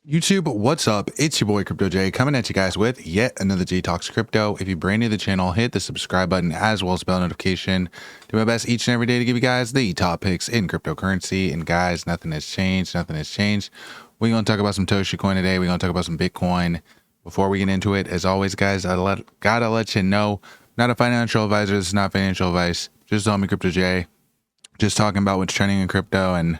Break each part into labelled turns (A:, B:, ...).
A: YouTube, what's up? It's your boy Crypto J coming at you guys with yet another J Talks Crypto. If you're brand new to the channel, hit the subscribe button as well as bell notification. Do my best each and every day to give you guys the top picks in cryptocurrency. And guys, nothing has changed. Nothing has changed. We're going to talk about some Toshi Coin today. We're going to talk about some Bitcoin. Before we get into it, as always, guys, gotta let you know, not a financial advisor. This is not financial advice. Just call me Crypto J. Just talking about what's trending in crypto and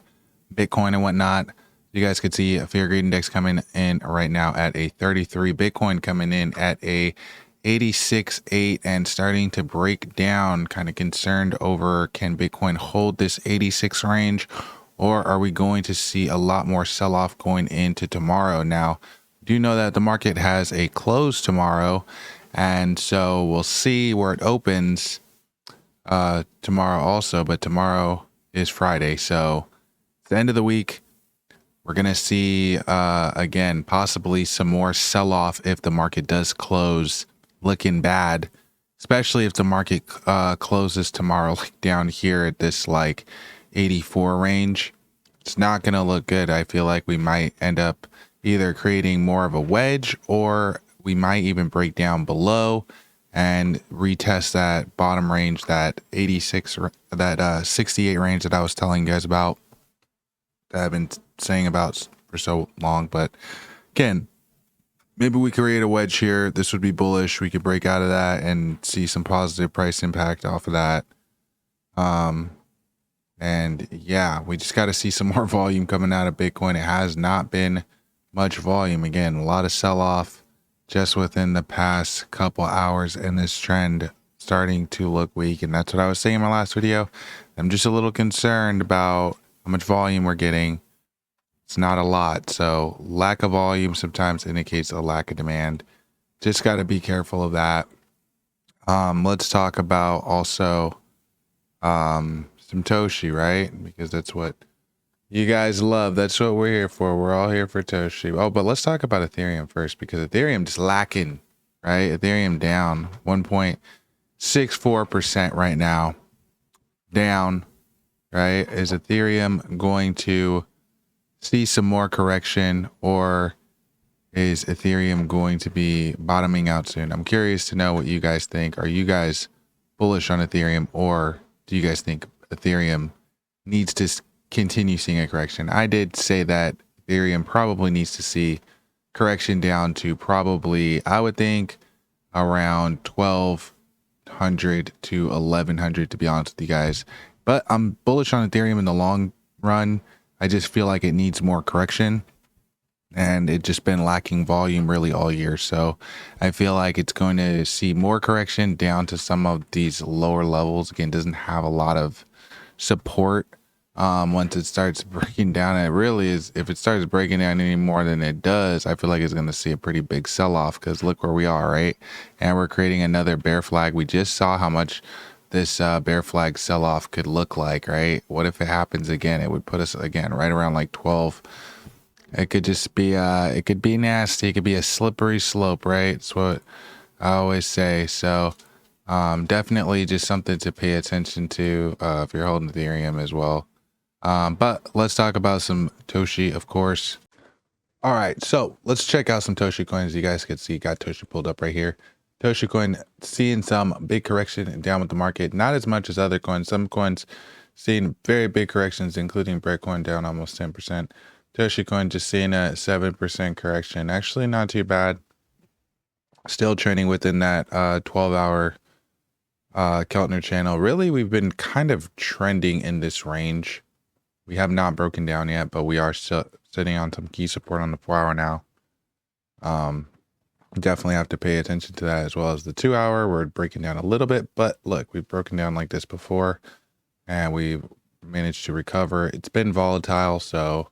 A: Bitcoin and whatnot. You guys could see a fear greed index coming in right now at a 33, Bitcoin coming in at a 86.8 and starting to break down. Kind of concerned over, can Bitcoin hold this 86 range, or are we going to see a lot more sell-off going into tomorrow? Now, do know that the market has a close tomorrow, and so we'll see where it opens tomorrow also, but tomorrow is Friday, so it's the end of the week. We're going to see, again, possibly some more sell-off if the market does close looking bad, especially if the market closes tomorrow like down here at this like 84 range. It's not going to look good. I feel like we might end up either creating more of a wedge, or we might even break down below and retest that bottom range, that 86, that 68 range that I was telling you guys about, that I've been saying about for so long. But again, maybe we create a wedge here. This would be bullish. We could break out of that and see some positive price impact off of that. And yeah, we just got to see some more volume coming out of Bitcoin. It has not been much volume. Again, a lot of sell-off just within the past couple hours, and this trend starting to look weak. And that's what I was saying in my last video. I'm just a little concerned about how much volume we're getting. It's not a lot, so lack of volume sometimes indicates a lack of demand. Just got to be careful of that. Let's talk about also some Toshi, right? Because that's what you guys love. That's what we're here for. We're all here for Toshi. Oh, but let's talk about Ethereum first, because Ethereum just lacking, right? Ethereum down 1.64% right now. Down, right? Is Ethereum going to see some more correction, or is Ethereum going to be bottoming out soon? I'm curious to know what you guys think. Are you guys bullish on Ethereum, or do you guys think Ethereum needs to continue seeing a correction? I did say that Ethereum probably needs to see correction down to probably, I would think, around 1,200 to 1,100, to be honest with you guys. But I'm bullish on Ethereum in the long run. I just feel like it needs more correction, and it's just been lacking volume really all year. So I feel like it's going to see more correction down to some of these lower levels. Again, doesn't have a lot of support once it starts breaking down. And it really is, if it starts breaking down any more than it does, I feel like it's going to see a pretty big sell-off, because look where we are, right? And we're creating another bear flag. We just saw how much this bear flag sell-off could look like, right? What if it happens again? It would put us again right around like 12. It could just be it could be nasty. It could be a slippery slope, right? It's what I always say. So definitely just something to pay attention to if you're holding Ethereum as well. But let's talk about some Toshi, of course. All right, so let's check out some Toshi coins. You guys can see, got Toshi pulled up right here. Toshi coin seeing some big correction down with the market, not as much as other coins. Some coins seeing very big corrections, including Bitcoin down almost 10%. Toshi coin just seeing a 7% correction. Actually not too bad. Still trending within that 12-hour Keltner channel. Really, we've been kind of trending in this range. We have not broken down yet, but we are still sitting on some key support on the 4-hour now. Definitely have to pay attention to that, as well as the 2-hour. We're breaking down a little bit, but look, we've broken down like this before and we've managed to recover. It's been volatile, so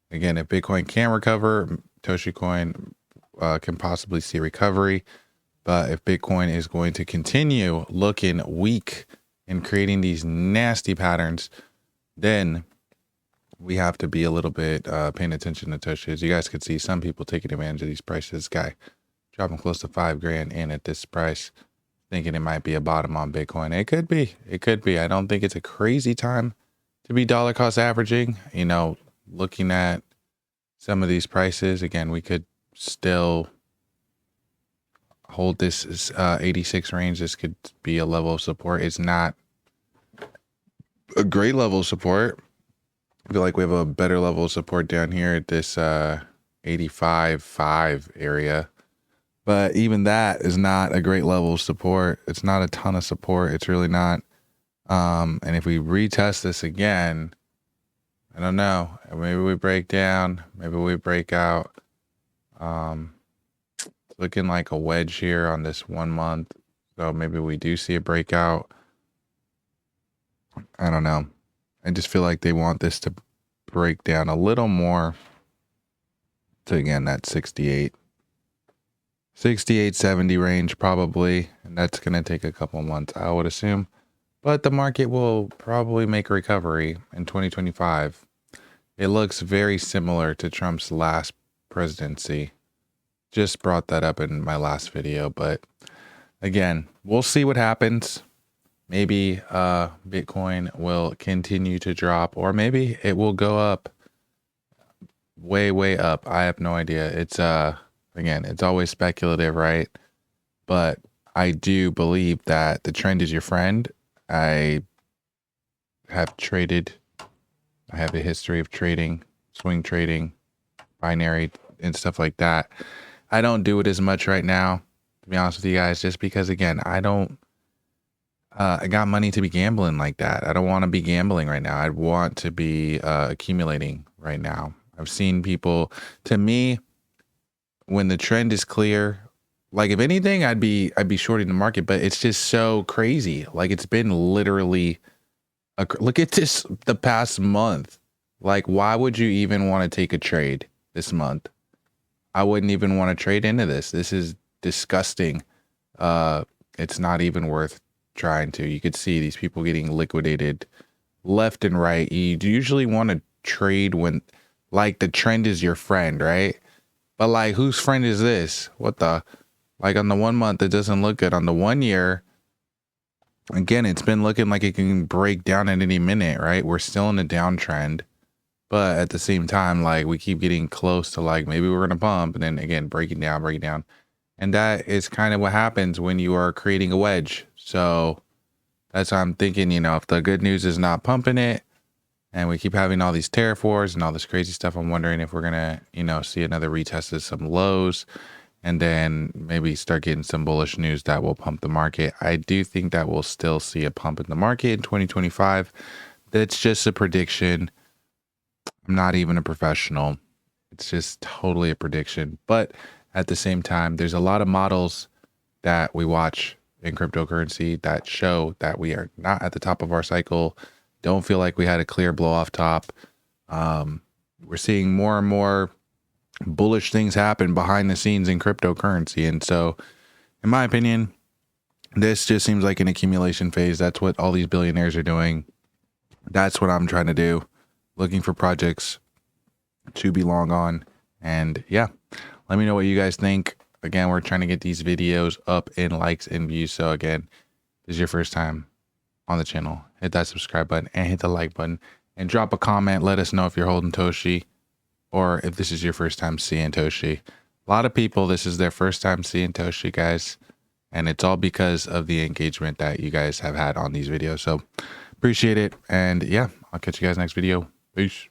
A: again, if Bitcoin can recover, Toshi coin can possibly see recovery. But if Bitcoin is going to continue looking weak and creating these nasty patterns, then we have to be a little bit paying attention to Toshi. As you guys can see, some people taking advantage of these prices. This guy dropping close to $5 grand in at this price, thinking it might be a bottom on Bitcoin. It could be. It could be. I don't think it's a crazy time to be dollar cost averaging. You know, looking at some of these prices. Again, we could still hold this 86 range. This could be a level of support. It's not a great level of support. I feel like we have a better level of support down here at this 85.5 area. But even that is not a great level of support. It's not a ton of support. It's really not. And if we retest this again, I don't know. Maybe we break down. Maybe we break out. It's looking like a wedge here on this 1 month. So maybe we do see a breakout. I don't know. I just feel like they want this to break down a little more to, again, that 68.70 range probably. And that's going to take a couple months, I would assume. But the market will probably make a recovery in 2025. It looks very similar to Trump's last presidency. Just brought that up in my last video. But again, we'll see what happens. Maybe Bitcoin will continue to drop, or maybe it will go up way, way up. I have no idea. It's again, it's always speculative, right? But I do believe that the trend is your friend. I have traded. I have a history of trading, swing trading, binary and stuff like that. I don't do it as much right now, to be honest with you guys, just because, again, I got money to be gambling like that. I don't want to be gambling right now. I want to be accumulating right now. I've seen people, to me, when the trend is clear, like if anything, I'd be shorting the market, but it's just so crazy. Like it's been literally, look at this, the past month. Like, why would you even want to take a trade this month? I wouldn't even want to trade into this. This is disgusting. It's not even worth trying to. You could see these people getting liquidated left and right. You usually want to trade when, like, the trend is your friend, right? But like, whose friend is this? What the, like on the 1 month, it doesn't look good. On the 1 year, again, it's been looking like it can break down at any minute, right? We're still in a downtrend, but at the same time, like we keep getting close to like, maybe we're going to pump and then again, breaking down. And that is kind of what happens when you are creating a wedge. So that's why I'm thinking, you know, if the good news is not pumping it and we keep having all these tariff wars and all this crazy stuff, I'm wondering if we're going to, you know, see another retest of some lows and then maybe start getting some bullish news that will pump the market. I do think that we'll still see a pump in the market in 2025. That's just a prediction. I'm not even a professional. It's just totally a prediction. But at the same time, there's a lot of models that we watch in cryptocurrency that show that we are not at the top of our cycle. Don't feel like we had a clear blow off top. We're seeing more and more bullish things happen behind the scenes in cryptocurrency. And so, in my opinion, this just seems like an accumulation phase. That's what all these billionaires are doing. That's what I'm trying to do. Looking for projects to be long on. And yeah, let me know what you guys think. Again, we're trying to get these videos up in likes and views. So again, this is your first time on the channel, hit that subscribe button and hit the like button and drop a comment. Let us know if you're holding Toshi or if this is your first time seeing Toshi. A lot of people, this is their first time seeing Toshi, guys. And it's all because of the engagement that you guys have had on these videos. So appreciate it. And yeah, I'll catch you guys next video. Peace.